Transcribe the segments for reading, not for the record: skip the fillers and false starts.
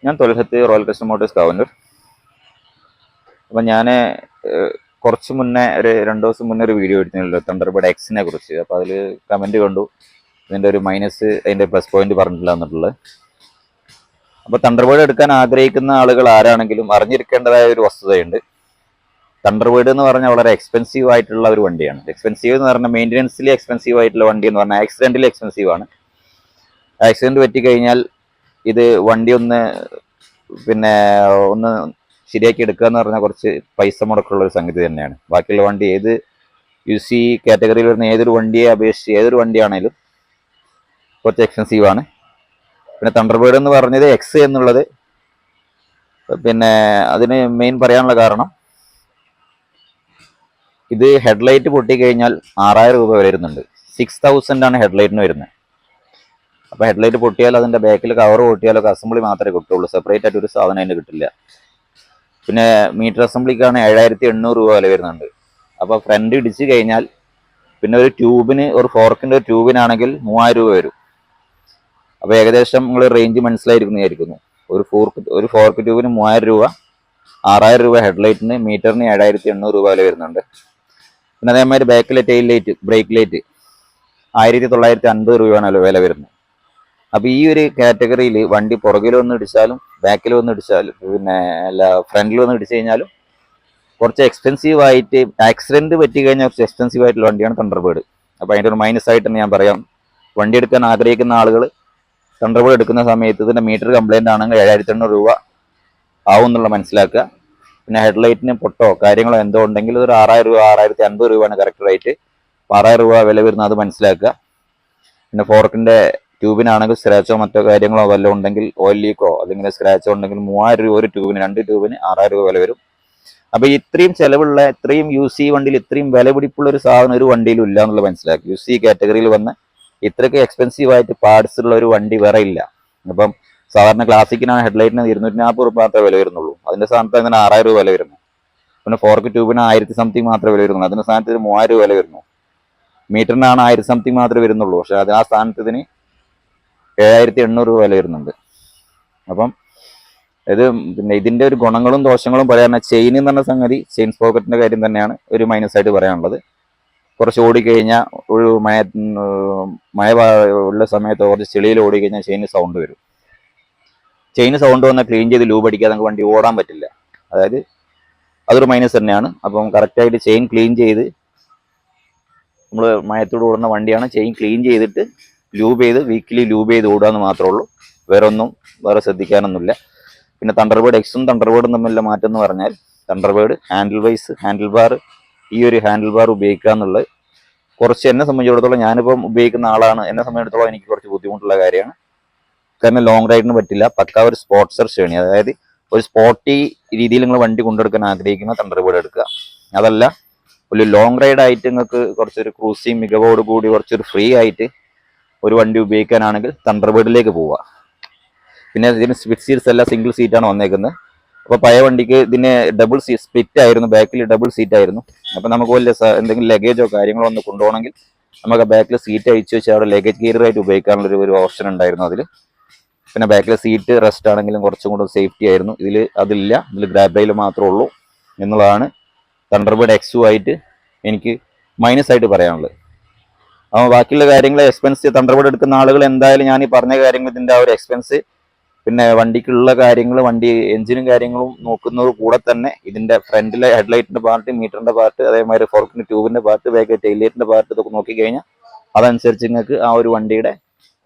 ഞാൻ തൊലഹത്ത് royal custom Motors Kavannur. അപ്പം ഞാൻ കുറച്ച് മുന്നേ ഒരു 2 ദിവസം മുന്നേ ഒരു വീഡിയോ എടുത്തിരുന്നല്ലോ തണ്ടർബേർഡ് എക്സിനെ കുറിച്ച്. അപ്പോൾ അതിൽ കമൻറ്റ് കണ്ടു ഇതിൻ്റെ ഒരു മൈനസ് അതിൻ്റെ പ്ലസ് പോയിന്റ് പറഞ്ഞിട്ടില്ല എന്നുള്ളത്. അപ്പോൾ തണ്ടർബേർഡ് എടുക്കാൻ ആഗ്രഹിക്കുന്ന ആളുകൾ ആരാണെങ്കിലും അറിഞ്ഞിരിക്കേണ്ടതായ ഒരു വസ്തുതയുണ്ട്. തണ്ടർബേർഡ് എന്ന് പറഞ്ഞാൽ വളരെ എക്സ്പെൻസീവ് ആയിട്ടുള്ള ഒരു വണ്ടിയാണ്. എക്സ്പെൻസീവ് എന്ന് പറഞ്ഞാൽ മെയിൻ്റനൻസിൽ എക്സ്പെൻസീവ് ആയിട്ടുള്ള വണ്ടി എന്ന് പറഞ്ഞാൽ ആക്സിഡൻറ്റിൽ എക്സ്പെൻസീവ് ആണ്. ആക്സിഡൻറ്റ് പറ്റിക്കഴിഞ്ഞാൽ ഇത് വണ്ടി ഒന്ന് ശരിയാക്കി എടുക്കുക എന്ന് പറഞ്ഞാൽ കുറച്ച് പൈസ മുടക്കുള്ള ഒരു സംഗതി തന്നെയാണ്. ബാക്കിയുള്ള വണ്ടി ഏത് UC കാറ്റഗറിയിൽ വരുന്ന ഏതൊരു വണ്ടിയെ അപേക്ഷിച്ച് ഏതൊരു വണ്ടിയാണേലും കുറച്ച് എക്സ്പെൻസീവ് ആണ്. പിന്നെ തണ്ടർബേർഡ് എന്ന് പറഞ്ഞത് എക്സ് എന്നുള്ളത് അതിന് മെയിൻ പറയാനുള്ള കാരണം ഇത് ഹെഡ്ലൈറ്റ് പൊട്ടിക്കഴിഞ്ഞാൽ 6000 രൂപ വരുന്നുണ്ട്. 6000 ആണ് ഹെഡ്ലൈറ്റിന് വരുന്നത്. അപ്പോൾ ഹെഡ്ലൈറ്റ് പൊട്ടിയാൽ അതിൻ്റെ ബാക്കിൽ കവർ പൊട്ടിയാലൊക്കെ അസംബ്ലി മാത്രമേ കിട്ടുള്ളൂ, സെപ്പറേറ്റ് ആയിട്ട് ഒരു സാധനം അതിന് കിട്ടില്ല. പിന്നെ മീറ്റർ അസംബ്ലിക്കാണ് 7800 രൂപ വില വരുന്നുണ്ട്. അപ്പോൾ ഫ്രണ്ട് ഇടിച്ച് കഴിഞ്ഞാൽ പിന്നെ ഒരു ട്യൂബിന്, ഒരു ഫോർക്കിൻ്റെ ഒരു ട്യൂബിനാണെങ്കിൽ 3000 രൂപ വരും. അപ്പോൾ ഏകദേശം നിങ്ങൾ റേഞ്ച് മനസ്സിലായിരിക്കുന്നു. ഒരു ഫോർക്ക് ട്യൂബിന് 3000 രൂപ, 6000 രൂപ ഹെഡ്ലൈറ്റിന്, മീറ്ററിന് 7800 രൂപ വില വരുന്നുണ്ട്. പിന്നെ അതേമാതിരി ബാക്കിലെ ടെയിൽ ലൈറ്റ്, ബ്രേക്ക് ലൈറ്റ് 1950 രൂപയാണ് വില വരുന്നത്. അപ്പോൾ ഈ ഒരു കാറ്റഗറിയിൽ വണ്ടി പുറകിൽ വന്ന് ഇടിച്ചാലും ബാക്കിൽ വന്ന് ഇടിച്ചാലും ഫ്രണ്ടിൽ വന്ന് ഇടിച്ചു കഴിഞ്ഞാലും കുറച്ച് എക്സ്പെൻസീവ് ആയിട്ട്, ആക്സിഡൻറ്റ് പറ്റി കഴിഞ്ഞാൽ കുറച്ച് എക്സ്പെൻസീവ് ആയിട്ടുള്ള വണ്ടിയാണ് തണ്ടർബേർഡ്. അപ്പോൾ അതിൻ്റെ ഒരു മൈനസ് ആയിട്ട് ഞാൻ പറയാം, വണ്ടി എടുക്കാൻ ആഗ്രഹിക്കുന്ന ആളുകൾ തണ്ടർബേർഡ് എടുക്കുന്ന സമയത്ത് ഇതിൻ്റെ മീറ്റർ കംപ്ലൈൻ്റ് ആണെങ്കിൽ 7800 രൂപ ആവും എന്നുള്ള മനസ്സിലാക്കുക. പിന്നെ ഹെഡ്ലൈറ്റിന് പൊട്ടോ കാര്യങ്ങളോ എന്തോ ഉണ്ടെങ്കിൽ ഒരു 6000 രൂപ, 6050 രൂപയാണ് കറക്റ്റ് റേറ്റ്. 6000 രൂപ വില വരുന്നത് അത് മനസ്സിലാക്കുക. പിന്നെ ഫോർക്കിൻ്റെ ട്യൂബിനാണെങ്കിൽ സ്ക്രാച്ചോ മറ്റോ കാര്യങ്ങളോ വല്ലതും ഉണ്ടെങ്കിൽ, ഓയിൽ ലീക്കോ അല്ലെങ്കിൽ സ്ക്രാച്ചോ ഉണ്ടെങ്കിൽ 3000 രൂപ ഒരു ട്യൂബിന്, 2 ട്യൂബിന് 6000 രൂപ വില വരും. അപ്പോൾ ഇത്രയും ചിലവുള്ള, ഇത്രയും UC വണ്ടിയിൽ ഇത്രയും വില പിടിപ്പുള്ള ഒരു സാധനം ഒരു വണ്ടിയിലും ഇല്ല എന്നുള്ളത് മനസ്സിലാക്കി. UC കാറ്റഗറിയിൽ വന്ന് ഇത്രയ്ക്ക് എക്സ്പെൻസീവ് ആയിട്ട് പാർട്സ് ഉള്ള ഒരു വണ്ടി വേറെ ഇല്ല. അപ്പം സാധാരണ ക്ലാസിക്കിനാണ് ഹെഡ്ലൈറ്റിന് 240 രൂപ മാത്രമേ വില വരുന്നുള്ളൂ. അതിൻ്റെ സ്ഥാനത്ത് അങ്ങനെ 6000 രൂപ വില വരുന്നു. പിന്നെ ഫോർക്ക് ട്യൂബിന് 1000 സംതിങ് മാത്രമേ വില വരുന്നുള്ളൂ. അതിൻ്റെ സ്ഥാനത്ത് 3000 രൂപ വില വരുന്നു. മീറ്ററിനാണ് 1000 സംതിങ് മാത്രമേ വരുന്നുള്ളൂ. പക്ഷെ ആ സ്ഥാനത്ത് ഇതിന് 7800 രൂപ വില വരുന്നുണ്ട്. അപ്പം ഇത് ഇതിൻ്റെ ഒരു ഗുണങ്ങളും ദോഷങ്ങളും പറയാൻ, ചെയിൻ എന്ന് പറഞ്ഞ സംഗതി, ചെയിൻ സ്പോക്കറ്റിൻ്റെ കാര്യം തന്നെയാണ് ഒരു മൈനസ് ആയിട്ട് പറയാനുള്ളത്. കുറച്ച് ഓടിക്കഴിഞ്ഞാൽ ഒരു മഴ ഉള്ള സമയത്ത് കുറച്ച് ചെളിയിൽ ഓടിക്കഴിഞ്ഞാൽ ചെയിന് സൗണ്ട് വരും. ചെയിന് സൗണ്ട് വന്നാൽ ക്ലീൻ ചെയ്ത് ലൂബ് അടിക്കാതെ നമുക്ക് വണ്ടി ഓടാൻ പറ്റില്ല. അതായത് അതൊരു മൈനസ് തന്നെയാണ്. അപ്പം കറക്റ്റായിട്ട് ചെയിൻ ക്ലീൻ ചെയ്ത്, നമ്മൾ മയത്തോട് ഓടുന്ന വണ്ടിയാണ്, ചെയിൻ ക്ലീൻ ചെയ്തിട്ട് ലൂബ് ചെയ്ത് വീക്കിലി ലൂബ് ചെയ്ത് ഓടുകയെന്ന് മാത്രമേ ഉള്ളൂ. വേറെ ശ്രദ്ധിക്കാനൊന്നുമില്ല. പിന്നെ തണ്ടർബേർഡ് എക്സും തണ്ടർബേർഡും തമ്മിലുള്ള മാറ്റം എന്ന് പറഞ്ഞാൽ, തണ്ടർബേർഡ് ഹാൻഡിൽ ബാർ, ഈ ഒരു ഹാൻഡിൽ ബാർ ഉപയോഗിക്കുക എന്നുള്ളത് കുറച്ച് എന്നെ സംബന്ധിച്ചിടത്തോളം, ഞാനിപ്പം ഉപയോഗിക്കുന്ന ആളാണ്, എന്നെ സംബന്ധിച്ചിടത്തോളം എനിക്ക് കുറച്ച് ബുദ്ധിമുട്ടുള്ള കാര്യമാണ്. കാരണം ലോങ് റൈഡിന് പറ്റില്ല. പക്ക ഒരു സ്പോർട്സർ ശ്രേണി, അതായത് ഒരു സ്പോർട്ടി രീതിയിൽ നിങ്ങൾ വണ്ടി കൊണ്ടെടുക്കാൻ ആഗ്രഹിക്കുന്ന തണ്ടർബേർഡ് എടുക്കുക. അതല്ല ഒരു ലോങ് റൈഡ് ആയിട്ട് നിങ്ങൾക്ക് കുറച്ചൊരു ക്രൂസിങ് മികവോട് കൂടി കുറച്ചൊരു ഫ്രീ ആയിട്ട് ഒരു വണ്ടി ഉപയോഗിക്കാനാണെങ്കിൽ തണ്ടർബേർഡിലേക്ക് പോവുക. പിന്നെ ഇതിന് സീറ്റ്സ് എല്ലാം സിംഗിൾ സീറ്റാണ് വന്നേക്കുന്നത്. അപ്പോൾ പഴയ വണ്ടിക്ക് ഇതിന് ഡബിൾ സ്പ്ലിറ്റ് ആയിരുന്നു, ബാക്കിൽ ഡബിൾ സീറ്റ് ആയിരുന്നു. അപ്പോൾ നമുക്ക് വലിയ എന്തെങ്കിലും ലഗേജോ കാര്യങ്ങളോ ഒന്ന് കൊണ്ടുപോകണമെങ്കിൽ നമുക്ക് ബാക്കിൽ സീറ്റ് അഴിച്ചു വെച്ചാൽ അവിടെ ലഗേജ് കീറിയായിട്ട് ഉപയോഗിക്കാനുള്ള ഒരു ഓപ്ഷൻ ഉണ്ടായിരുന്നു അതിൽ. പിന്നെ ബാക്കിലെ സീറ്റ് റെസ്റ്റ് ആണെങ്കിലും കുറച്ചും കൂടെ സേഫ്റ്റി ആയിരുന്നു. അതില്ല. ഇതിൽ ഗ്രാബ് റെയിൽ മാത്രമേ ഉള്ളൂ എന്നുള്ളതാണ് തണ്ടർബേർഡ് എക്സുമായിട്ട് എനിക്ക് മൈനസ് ആയിട്ട് പറയാനുള്ളത്. അപ്പോൾ ബാക്കിയുള്ള കാര്യങ്ങൾ എക്സ്പെൻസ്, തണ്ടർബേർഡ് എടുക്കുന്ന ആളുകൾ എന്തായാലും ഞാൻ ഈ പറഞ്ഞ കാര്യങ്ങൾ, ഇതിൻ്റെ ആ ഒരു എക്സ്പെൻസ്, പിന്നെ വണ്ടിക്കുള്ള കാര്യങ്ങൾ, വണ്ടി എഞ്ചിനും കാര്യങ്ങളും നോക്കുന്നത് കൂടെ തന്നെ ഇതിൻ്റെ ഫ്രണ്ടിലെ ഹെഡ്ലൈറ്റിൻ്റെ പാർട്ട്, മീറ്ററിൻ്റെ പാർട്ട്, അതേമാതിരി ഫോർക്കിൻ്റെ ട്യൂബിൻ്റെ പാർട്ട്, ബാക്ക് ടെയിൽ ലൈറ്റിൻ്റെ പാർട്ട്, ഇതൊക്കെ നോക്കിക്കഴിഞ്ഞാൽ അതനുസരിച്ച് നിങ്ങൾക്ക് ആ ഒരു വണ്ടിയുടെ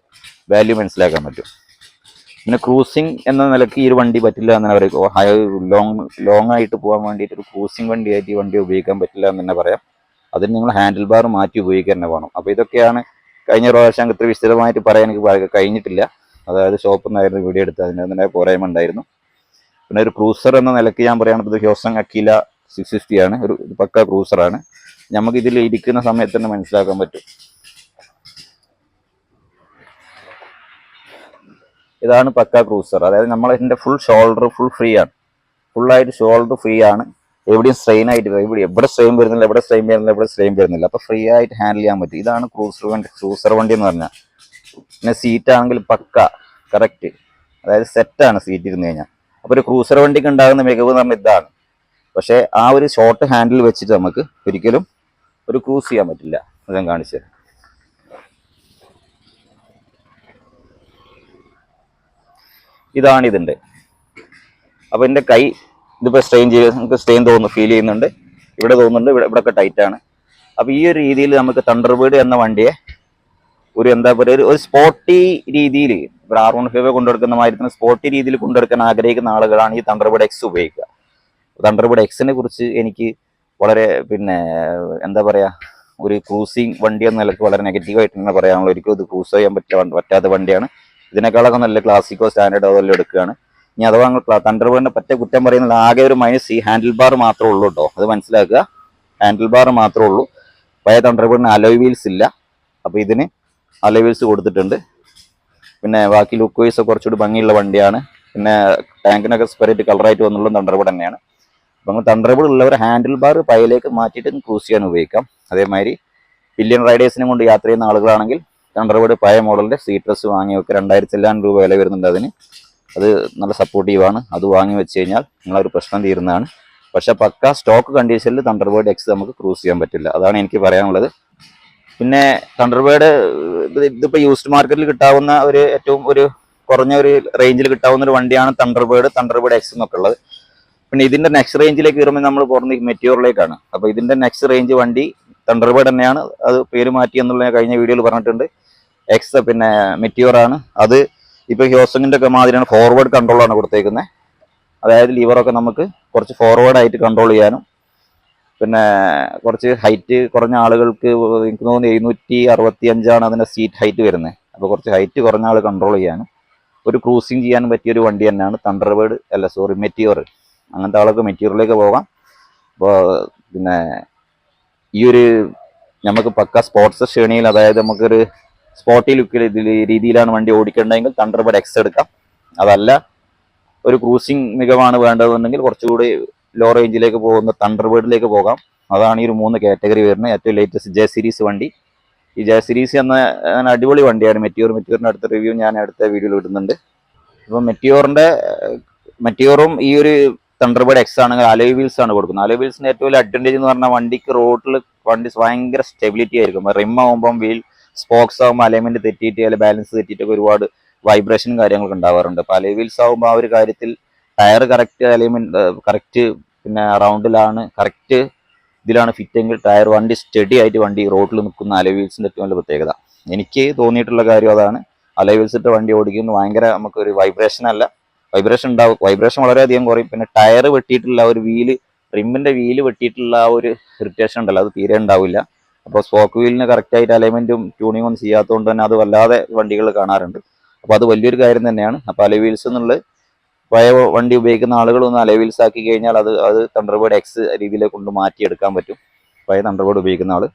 വാല്യൂ മനസ്സിലാക്കാൻ പറ്റും. പിന്നെ ക്രൂസിങ് എന്ന നിലയ്ക്ക് ഈ ഒരു വണ്ടി പറ്റില്ല എന്ന് പറയും. ലോങ് ആയിട്ട് പോകാൻ വേണ്ടിയിട്ട് ഒരു ക്രൂസിങ് വണ്ടിയായിട്ട് ഈ വണ്ടി ഉപയോഗിക്കാൻ പറ്റില്ല എന്ന് തന്നെ പറയാം. അതിന് നിങ്ങൾ ഹാൻഡിൽ ബാർ മാറ്റി ഉപയോഗിക്കാൻ തന്നെ വേണം. അപ്പോൾ ഇതൊക്കെയാണ് കഴിഞ്ഞ പ്രാവശ്യം ഇത്ര വിശദമായിട്ട് പറയാൻ എനിക്ക് കഴിഞ്ഞിട്ടില്ല. അതായത് ഷോപ്പിൽ നിന്നായിരുന്നു വീഡിയോ എടുത്തത്, അതിൻ്റെ പോരായ്മ ഉണ്ടായിരുന്നു. പിന്നെ ഒരു ക്രൂസർ എന്ന നിലയ്ക്ക് ഞാൻ പറയുന്നത് ഹ്യോസങ് അക്കീല 650 ആണ്. ഒരു പക്ക ക്രൂസറാണ്. നമുക്ക് ഇതിൽ ഇരിക്കുന്ന സമയത്ത് തന്നെ മനസ്സിലാക്കാൻ പറ്റും. ഇതാണ് പക്ക ക്രൂസർ. അതായത് നമ്മൾ ഇതിൻ്റെ ഫുൾ ഷോൾഡർ ഫുൾ ഫ്രീ ആണ്. ഫുള്ളായിട്ട് ഷോൾഡർ ഫ്രീ ആണ്. എവിടെയും സ്ട്രെയിൻ ആയിട്ട് എവിടെ സ്ട്രെയിൻ വരുന്നില്ല, എവിടെ സ്ട്രെയിൻ വരുന്നില്ല. അപ്പോൾ ഫ്രീ ആയിട്ട് ഹാൻഡിൽ ചെയ്യാൻ പറ്റും. ഇതാണ് ക്രൂസർ വണ്ടി എന്ന് പറഞ്ഞാൽ. പിന്നെ സീറ്റ് ആണെങ്കിൽ പക്ക കറക്റ്റ് അതായത് സെറ്റാണ് സീറ്റ് ഇരുന്ന് കഴിഞ്ഞാൽ. അപ്പോൾ ഒരു ക്രൂസർ വണ്ടിക്ക് ഉണ്ടാകുന്ന മികവ് എന്ന് പറഞ്ഞാൽ ഇതാണ്. പക്ഷേ ആ ഒരു ഷോർട്ട് ഹാൻഡിൽ വെച്ചിട്ട് നമുക്ക് ഒരിക്കലും ഒരു ക്രൂസ് ചെയ്യാൻ പറ്റില്ല. അത് ഞാൻ കാണിച്ചു തരാം. ഇതാണ് ഇതിൻ്റെ. അപ്പോൾ എൻ്റെ കൈ ഇതിപ്പോൾ സ്ട്രെയിൻ ചെയ്ത് നമുക്ക് സ്ട്രെയിൻ ഫീൽ ചെയ്യുന്നുണ്ട്, ഇവിടെ തോന്നുന്നുണ്ട്, ഇവിടെയൊക്കെ ടൈറ്റാണ്. അപ്പോൾ ഈ ഒരു രീതിയിൽ നമുക്ക് തണ്ടർബേർഡ് എന്ന വണ്ടിയെ ഒരു എന്താ പറയുക ഒരു സ്പോർട്ടി രീതിയിൽ ഇപ്പോൾ R15 കൊണ്ടുനടക്കുന്ന മാതിരി തന്നെ സ്പോർട്ടി രീതിയിൽ കൊണ്ടുനടക്കാൻ ആഗ്രഹിക്കുന്ന ആളുകളാണ് ഈ തണ്ടർബേർഡ് എക്സ് ഉപയോഗിക്കുക. തണ്ടർബേർഡ് എക്സിനെ കുറിച്ച് എനിക്ക് വളരെ എന്താ പറയുക ഒരു ക്രൂസിങ് വണ്ടി എന്ന നിലയ്ക്ക് വളരെ നെഗറ്റീവായിട്ട് തന്നെ പറയാനുള്ള, ഒരിക്കലും ഇത് ക്രൂസ് ചെയ്യാൻ പറ്റാത്ത വണ്ടിയാണ്. ഇതിനേക്കാളൊക്കെ നല്ല ക്ലാസിക്കോ സ്റ്റാൻഡേർഡോ അതെല്ലാം എടുക്കുകയാണ്. ഇനി അഥവാ തണ്ടർബേർഡിനെ പറ്റ കുറ്റം പറയുന്നത് ആകെ ഒരു മൈനസ് ഈ ഹാൻഡിൽ ബാർ മാത്രമേ ഉള്ളൂ കേട്ടോ, അത് മനസ്സിലാക്കുക. ഹാൻഡിൽ ബാർ മാത്രമേ ഉള്ളൂ. പഴയ തണ്ടർബേർഡിന് അലോയ് വീൽസ് ഇല്ല, അപ്പോൾ ഇതിന് അലോയ് വീൽസ് കൊടുത്തിട്ടുണ്ട്. പിന്നെ ബാക്കി ലുക്ക് വൈസ് കുറച്ചുകൂടി ഭംഗിയുള്ള വണ്ടിയാണ്. പിന്നെ ടാങ്കിനൊക്കെ സെപ്പറേറ്റ് കളറായിട്ട് വന്നുള്ള തണ്ടർബേർഡ് തന്നെയാണ്. അപ്പം തണ്ടർബേർഡ് ഉള്ളവർ ഹാൻഡിൽ ബാർ പഴയലേക്ക് മാറ്റിയിട്ട് ക്രൂസ് ചെയ്യാൻ ഉപയോഗിക്കാം. അതേമാതിരി പില്യൺ റൈഡേഴ്സിനെ കൊണ്ട് യാത്ര ചെയ്യുന്ന ആളുകളാണെങ്കിൽ തണ്ടർബേർഡ് പഴയ മോഡലിൻ്റെ സീട്രസ് വാങ്ങി വെക്കുക. 2000 രൂപ വില വരുന്നുണ്ട് അതിന്. അത് നല്ല സപ്പോർട്ടീവാണ്. അത് വാങ്ങി വെച്ച് കഴിഞ്ഞാൽ നിങ്ങളൊരു പ്രശ്നം തീരുന്നതാണ്. പക്ഷേ പക്ക സ്റ്റോക്ക് കണ്ടീഷനിൽ തണ്ടർബേർഡ് എക്സ് നമുക്ക് ക്രൂസ് ചെയ്യാൻ പറ്റില്ല. അതാണ് എനിക്ക് പറയാനുള്ളത്. പിന്നെ തണ്ടർബേർഡ് ഇതിപ്പോൾ യൂസ്ഡ് മാർക്കറ്റിൽ കിട്ടാവുന്ന ഏറ്റവും കുറഞ്ഞ ഒരു റേഞ്ചിൽ കിട്ടാവുന്ന ഒരു വണ്ടിയാണ് തണ്ടർബേർഡ് എക്സ് എന്നൊക്കെ ഉള്ളത്. പിന്നെ ഇതിന്റെ നെക്സ്റ്റ് റേഞ്ചിലേക്ക് വരുമ്പോൾ നമ്മൾ പോകുന്നത് മെറ്റിയോറിലേക്കാണ്. അപ്പോൾ ഇതിന്റെ നെക്സ്റ്റ് റേഞ്ച് വണ്ടി തണ്ടർബേർഡ് തന്നെയാണ്, അത് പേര് മാറ്റി എന്നുള്ള കഴിഞ്ഞ വീഡിയോയിൽ പറഞ്ഞിട്ടുണ്ട്. എക്സ് പിന്നെ മെറ്റിയോറാണ്. അത് ഇപ്പോൾ ഹ്യോസങ്ങിന്റെ ഒക്കെ മാതിരിയാണ്, ഫോർവേഡ് കൺട്രോളാണ് കൊടുത്തേക്കുന്നത്. അതായത് ലിവറൊക്കെ നമുക്ക് കുറച്ച് ഫോർവേഡായിട്ട് കൺട്രോൾ ചെയ്യാനും, പിന്നെ കുറച്ച് ഹൈറ്റ് കുറഞ്ഞ ആളുകൾക്ക് എനിക്ക് തോന്നുന്നു 765 അതിൻ്റെ സീറ്റ് ഹൈറ്റ് വരുന്നത്. അപ്പോൾ കുറച്ച് ഹൈറ്റ് കുറഞ്ഞ ആൾ കൺട്രോൾ ചെയ്യാനും ഒരു ക്രൂസിങ് ചെയ്യാനും പറ്റിയൊരു വണ്ടി തന്നെയാണ് മെറ്റിയോർ. അങ്ങനത്തെ ആളൊക്കെ മെറ്റീരിയലിലേക്ക് പോകാം. അപ്പോൾ പിന്നെ ഈ നമുക്ക് പക്ക സ്പോർട്സ് ശ്രേണിയിൽ, അതായത് നമുക്കൊരു സ്പോർട്ടി ലുക്കിൽ രീതിയിലാണ് വണ്ടി ഓടിക്കേണ്ടതെങ്കിൽ തണ്ടർബേർഡ് എക്സ് എടുക്കാം. അതല്ല ഒരു ക്രൂസിങ് മികവാണ് വേണ്ടതെന്നുണ്ടെങ്കിൽ കുറച്ചുകൂടി ലോ റേഞ്ചിലേക്ക് പോകുന്ന തണ്ടർബേർഡിലേക്ക് പോകാം. അതാണ് ഈ 3 കാറ്റഗറി വരുന്നത്. ഏറ്റവും ലേറ്റസ്റ്റ് ജെ സീരീസ് വണ്ടി. ഈ ജെ സീരീസ് എന്ന അടിപൊളി വണ്ടിയാണ് മെറ്റിയോറിൻ്റെ അടുത്ത റിവ്യൂ ഞാൻ അടുത്ത വീഡിയോയിൽ ഇടുന്നുണ്ട്. അപ്പോൾ മെറ്റിയോറും ഈ തണ്ടർബേർഡ് എക്സ് ആണെങ്കിൽ അലോയ് വീൽസ് ആണ് കൊടുക്കുന്നത്. അലോയ് വീൽസിന്റെ ഏറ്റവും വലിയ അഡ്വാൻറ്റേജ് എന്ന് പറഞ്ഞാൽ വണ്ടിക്ക് റോഡിൽ ഭയങ്കര സ്റ്റെബിലിറ്റി ആയിരിക്കും. റിം ആകുമ്പം വീൽ സ്പോക്സ് ആകുമ്പോൾ അലൈൻമെന്റ് തെറ്റിയിട്ട് അല്ലെങ്കിൽ ബാലൻസ് തെറ്റിയിട്ടൊക്കെ ഒരുപാട് വൈബ്രേഷൻ കാര്യങ്ങളൊക്കെ ഉണ്ടാവാറുണ്ട്. അപ്പോൾ അലോയ് വീൽസ് ആകുമ്പോൾ ആ ഒരു കാര്യത്തിൽ ടയർ കറക്റ്റ് അലൈൻമെന്റ് കറക്റ്റ് പിന്നെ റൗണ്ടിലാണ് കറക്റ്റ് ഇതിലാണ് ഫിറ്റെങ്കിൽ ടയർ വണ്ടി സ്റ്റഡി ആയിട്ട് വണ്ടി റോഡിൽ നിൽക്കുന്ന അലോയ് വീൽസിന്റെ ഏറ്റവും വലിയ പ്രത്യേകത. എനിക്ക് തോന്നിയിട്ടുള്ള കാര്യം അതാണ്. അലോയ് വീൽസിന്റെ വണ്ടി ഓടിക്കുന്നത് ഭയങ്കര നമുക്കൊരു വൈബ്രേഷൻ ഉണ്ടാവും. വൈബ്രേഷൻ വളരെയധികം കുറയും. പിന്നെ ടയർ വെട്ടിയിട്ടുള്ള ഒരു റിമ്മിന്റെ വീല് വെട്ടിയിട്ടുള്ള ആ ഒരു ഇറിറ്റേഷൻ ഉണ്ടല്ലോ, അത് തീരെ ഉണ്ടാവില്ല. അപ്പോൾ സ്പോക്ക് വീലിന് കറക്റ്റായിട്ട് അലൈൻമെന്റും ട്യൂണിങ്ങും ഒന്നും ചെയ്യാത്തതുകൊണ്ട് തന്നെ അത് വല്ലാതെ വണ്ടികൾ കാണാറുണ്ട്. അപ്പോൾ അത് വലിയൊരു കാര്യം തന്നെയാണ്. അപ്പോൾ അലോയ് വീൽസ് എന്നുള്ളത് പഴയ വണ്ടി ഉപയോഗിക്കുന്ന ആളുകളൊന്ന് അലോയ് വീൽസ് ആക്കി കഴിഞ്ഞാൽ അത് തണ്ടർബേർഡ് എക്സ് രീതിയിലേക്ക് കൊണ്ട് മാറ്റിയെടുക്കാൻ പറ്റും, പഴയ തണ്ടർബേർഡ് ഉപയോഗിക്കുന്ന ആൾ.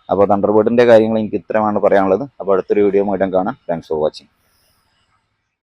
അപ്പോൾ തണ്ടർബേർഡിന്റെ കാര്യങ്ങൾ എനിക്ക് ഇത്രയാണ് പറയാനുള്ളത്. അപ്പോൾ അടുത്തൊരു വീഡിയോ വീണ്ടും കാണാം. Thanks for watching.